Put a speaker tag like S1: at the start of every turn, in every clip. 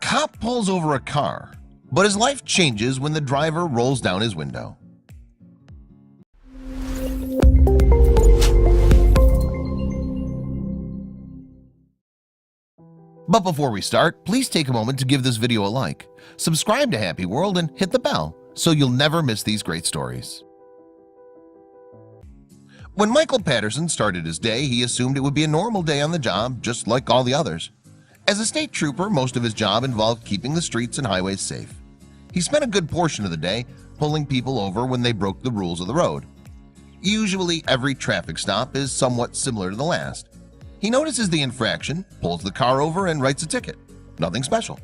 S1: cop pulls over a car, but his life changes when the driver rolls down his window. But before we start, please take a moment to give this video a like, subscribe to HappyWorld, and hit the bell so you'll never miss these great stories. When Michael Patterson started his day, he assumed it would be a normal day on the job, just like all the others. As a state trooper, most of his job involved keeping the streets and highways safe. He spent a good portion of the day pulling people over when they broke the rules of the road. Usually, every traffic stop is somewhat similar to the last. He notices the infraction, pulls the car over, and writes a ticket. Nothing special.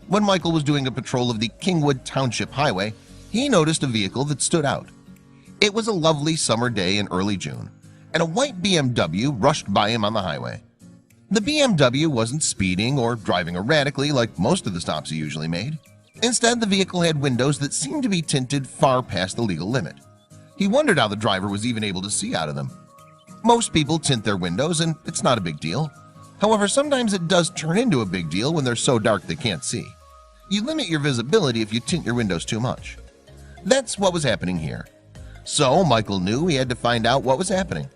S1: When Michael was doing a patrol of the Kingwood Township Highway, he noticed a vehicle that stood out. It was a lovely summer day in early June, and a white BMW rushed by him on the highway. The BMW wasn't speeding or driving erratically like most of the stops he usually made. Instead, the vehicle had windows that seemed to be tinted far past the legal limit. He wondered how the driver was even able to see out of them. Most people tint their windows, and it's not a big deal. However, sometimes it does turn into a big deal when they're so dark they can't see. You limit your visibility if you tint your windows too much. That's what was happening here. So Michael knew he had to find out what was happening.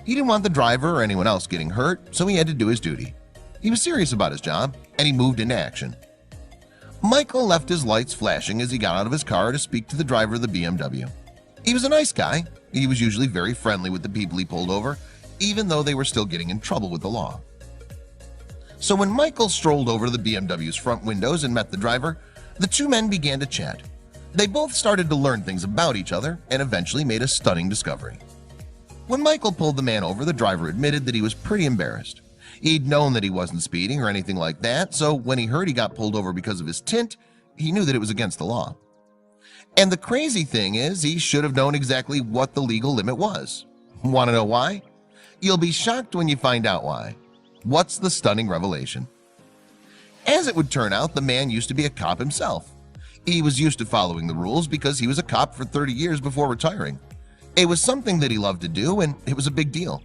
S1: He didn't want the driver or anyone else getting hurt, so he had to do his duty. He was serious about his job, and he moved into action. Michael left his lights flashing as he got out of his car to speak to the driver of the BMW. He was a nice guy. He was usually very friendly with the people he pulled over, even though they were still getting in trouble with the law. So when Michael strolled over to the BMW's front windows and met the driver, the two men began to chat. They both started to learn things about each other and eventually made a stunning discovery. When Michael pulled the man over, the driver admitted that he was pretty embarrassed. He'd known that he wasn't speeding or anything like that, so when he heard he got pulled over because of his tint, he knew that it was against the law. And the crazy thing is, he should have known exactly what the legal limit was. Want to know why? You'll be shocked when you find out why. What's the stunning revelation? As it would turn out, the man used to be a cop himself. He was used to following the rules because he was a cop for 30 years before retiring. It was something that he loved to do, and it was a big deal.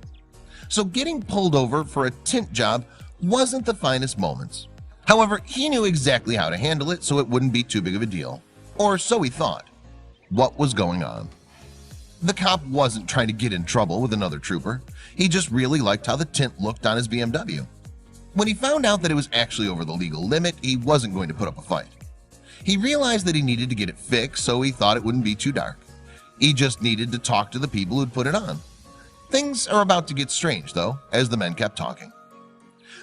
S1: So getting pulled over for a tint job wasn't the finest moments. However, he knew exactly how to handle it so it wouldn't be too big of a deal. Or so he thought. What was going on? The cop wasn't trying to get in trouble with another trooper. He just really liked how the tint looked on his BMW. When he found out that it was actually over the legal limit, he wasn't going to put up a fight. He realized that he needed to get it fixed, so he thought it wouldn't be too dark. He just needed to talk to the people who'd put it on. Things are about to get strange, though, as the men kept talking.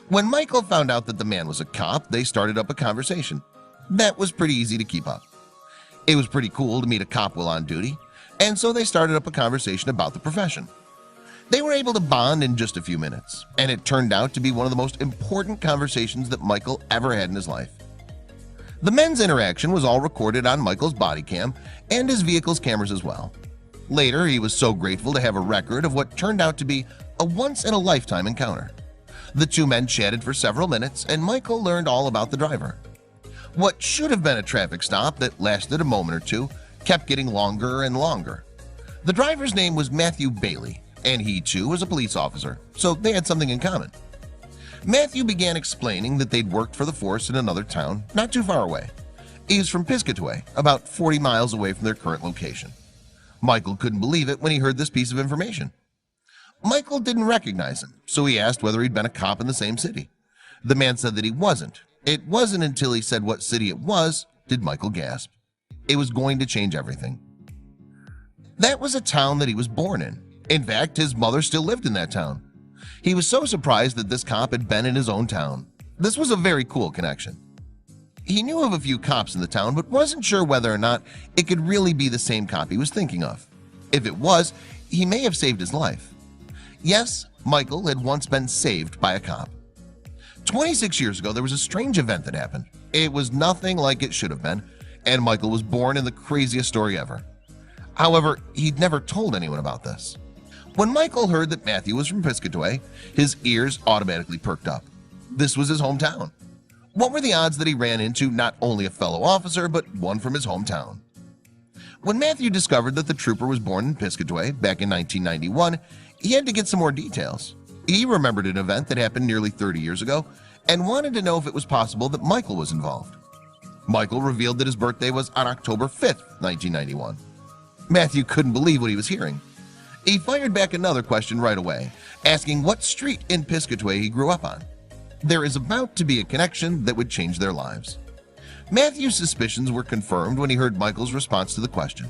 S1: When Michael found out that the man was a cop, they started up a conversation. That was pretty easy to keep up. It was pretty cool to meet a cop while on duty, and so they started up a conversation about the profession. They were able to bond in just a few minutes, and it turned out to be one of the most important conversations that Michael ever had in his life. The men's interaction was all recorded on Michael's body cam and his vehicle's cameras as well. Later, he was so grateful to have a record of what turned out to be a once-in-a-lifetime encounter. The two men chatted for several minutes, and Michael learned all about the driver. What should have been a traffic stop that lasted a moment or two kept getting longer and longer. The driver's name was Matthew Bailey, and he too was a police officer, so they had something in common. Matthew began explaining that they'd worked for the force in another town not too far away. He was from Piscataway, about 40 miles away from their current location. Michael couldn't believe it when he heard this piece of information. Michael didn't recognize him, so he asked whether he'd been a cop in the same city. The man said that he wasn't. It wasn't until he said what city it was did Michael gasp. It was going to change everything. That was a town that he was born in. In fact, his mother still lived in that town. He was so surprised that this cop had been in his own town. This was a very cool connection. He knew of a few cops in the town, but wasn't sure whether or not it could really be the same cop he was thinking of. If it was, he may have saved his life. Yes, Michael had once been saved by a cop. 26 years ago, there was a strange event that happened. It was nothing like it should have been, and Michael was born in the craziest story ever. However, he'd never told anyone about this. When Michael heard that Matthew was from Piscataway, his ears automatically perked up. This was his hometown. What were the odds that he ran into not only a fellow officer, but one from his hometown? When Matthew discovered that the trooper was born in Piscataway back in 1991, he had to get some more details. He remembered an event that happened nearly 30 years ago, and wanted to know if it was possible that Michael was involved. Michael revealed that his birthday was on October 5th, 1991. Matthew couldn't believe what he was hearing. He fired back another question right away, asking what street in Piscataway he grew up on. There is about to be a connection that would change their lives. Matthew's suspicions were confirmed when he heard Michael's response to the question.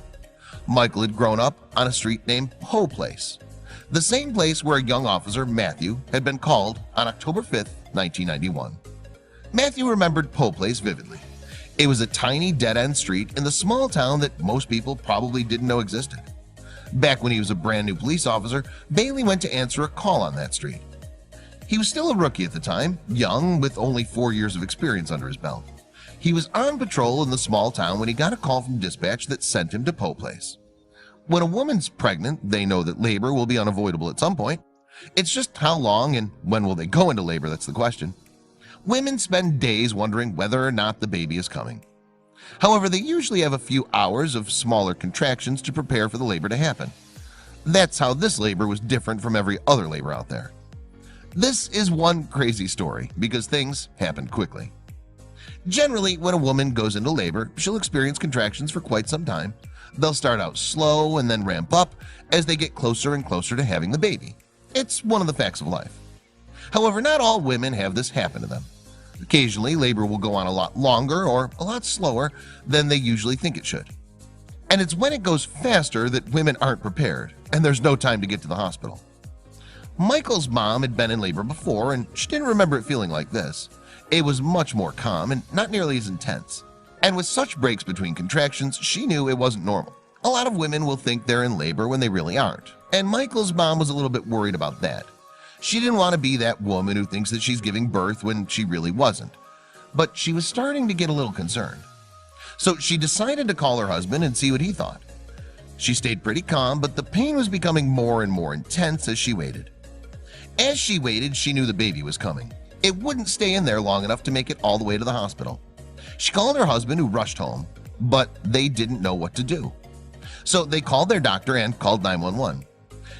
S1: Michael had grown up on a street named Poe Place, the same place where a young officer, Matthew, had been called on October 5th, 1991. Matthew remembered Poe Place vividly. It was a tiny dead-end street in the small town that most people probably didn't know existed. Back when he was a brand new police officer, Bailey went to answer a call on that street. He was still a rookie at the time, young with only 4 years of experience under his belt. He was on patrol in the small town when he got a call from dispatch that sent him to Poe Place. When a woman's pregnant, they know that labor will be unavoidable at some point. It's just how long and when will they go into labor that's the question. Women spend days wondering whether or not the baby is coming. However, they usually have a few hours of smaller contractions to prepare for the labor to happen. That's how this labor was different from every other labor out there. This is one crazy story because things happen quickly. Generally, when a woman goes into labor, she'll experience contractions for quite some time. They'll start out slow and then ramp up as they get closer and closer to having the baby. It's one of the facts of life. However, not all women have this happen to them. Occasionally, labor will go on a lot longer or a lot slower than they usually think it should. And it's when it goes faster that women aren't prepared and there's no time to get to the hospital. Michael's mom had been in labor before and she didn't remember it feeling like this. It was much more calm and not nearly as intense. And with such breaks between contractions, she knew it wasn't normal. A lot of women will think they're in labor when they really aren't. And Michael's mom was a little bit worried about that. She didn't want to be that woman who thinks that she's giving birth when she really wasn't. But she was starting to get a little concerned. So she decided to call her husband and see what he thought. She stayed pretty calm, but the pain was becoming more and more intense as she waited. As she waited, she knew the baby was coming. It wouldn't stay in there long enough to make it all the way to the hospital. She called her husband, who rushed home, but they didn't know what to do. So they called their doctor and called 911.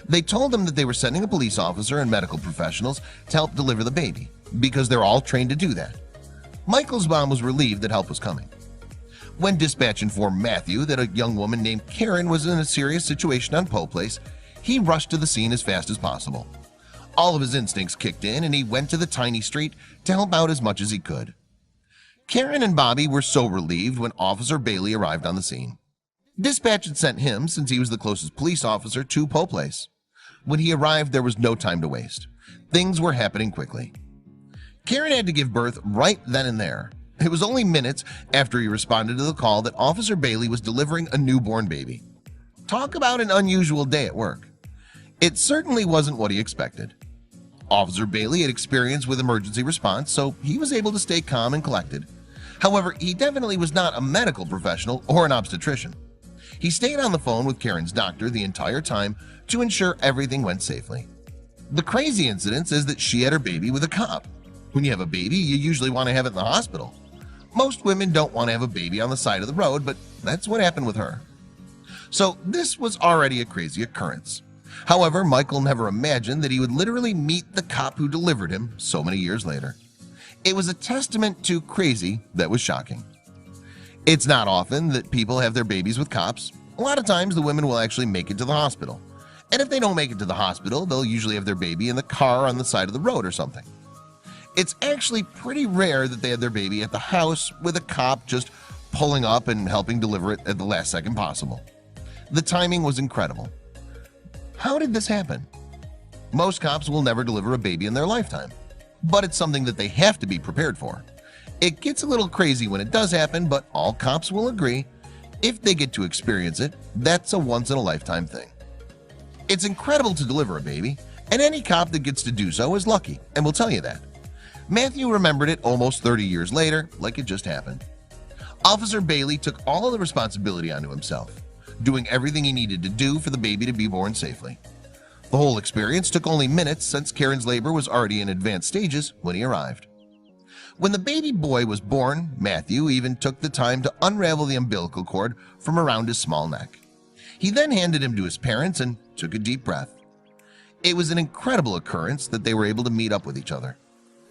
S1: They told them that they were sending a police officer and medical professionals to help deliver the baby because they're all trained to do that. Michael's mom was relieved that help was coming. When dispatch informed Matthew that a young woman named Karen was in a serious situation on Poe Place, he rushed to the scene as fast as possible. All of his instincts kicked in and he went to the tiny street to help out as much as he could. Karen and Bobby were so relieved when Officer Bailey arrived on the scene. Dispatch had sent him since he was the closest police officer to Poe Place. When he arrived, there was no time to waste. Things were happening quickly. Karen had to give birth right then and there. It was only minutes after he responded to the call that Officer Bailey was delivering a newborn baby. Talk about an unusual day at work. It certainly wasn't what he expected. Officer Bailey had experience with emergency response, so he was able to stay calm and collected. However, he definitely was not a medical professional or an obstetrician. He stayed on the phone with Karen's doctor the entire time to ensure everything went safely. The crazy incident is that she had her baby with a cop. When you have a baby, you usually want to have it in the hospital. Most women don't want to have a baby on the side of the road, but that's what happened with her. So this was already a crazy occurrence. However, Michael never imagined that he would literally meet the cop who delivered him so many years later. It was a testament to crazy that was shocking. It's not often that people have their babies with cops. A lot of times the women will actually make it to the hospital. And if they don't make it to the hospital, they'll usually have their baby in the car on the side of the road or something. It's actually pretty rare that they have their baby at the house with a cop just pulling up and helping deliver it at the last second possible. The timing was incredible. How did this happen? Most cops will never deliver a baby in their lifetime, but it's something that they have to be prepared for. It gets a little crazy when it does happen, but all cops will agree, if they get to experience it, that's a once-in-a-lifetime thing. It's incredible to deliver a baby, and any cop that gets to do so is lucky, and will tell you that. Matthew remembered it almost 30 years later, like it just happened. Officer Bailey took all of the responsibility onto himself, doing everything he needed to do for the baby to be born safely. The whole experience took only minutes since Karen's labor was already in advanced stages when he arrived. When the baby boy was born, Matthew even took the time to unravel the umbilical cord from around his small neck. He then handed him to his parents and took a deep breath. It was an incredible occurrence that they were able to meet up with each other.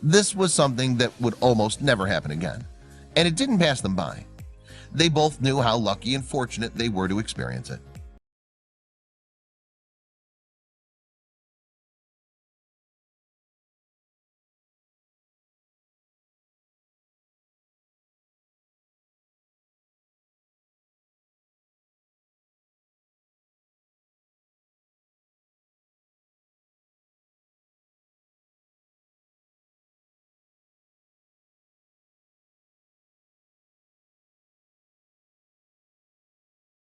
S1: This was something that would almost never happen again, and it didn't pass them by. They both knew how lucky and fortunate they were to experience it.